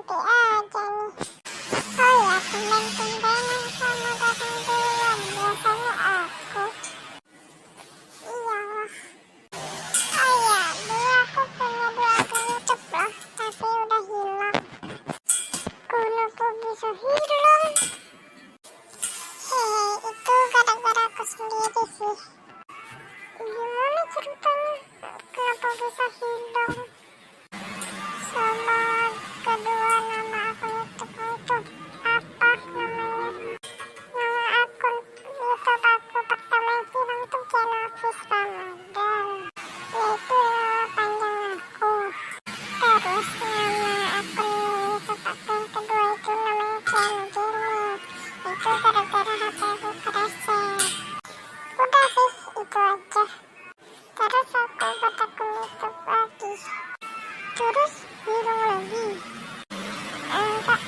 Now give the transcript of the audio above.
nanti aja nih. Oh ya, tumben-tumbenan kamu datang duluan. Biasanya aku. Iyalah. Oh ya, dulu aku punya 2 akun YouTube loh, tapi udah hilang. Kunoku bisa hilang. Itu gara-gara aku sendiri sih. Gimana ceritanya? Kenapa bisa hilang? Sama kedua nama akun YouTube itu apa namanya? Nama akun YouTube aku pertama yang hilang tuh channel Fis Ramadan. Yaitu nama panjang aku. Terus nama akun YouTube aku yang kedua itu namanya channel Gini. Itu gara-gara HP aku kereset. Udah sih, itu aja. Terus aku buat akun YouTube lagi. Terus hilang lagi. Enggak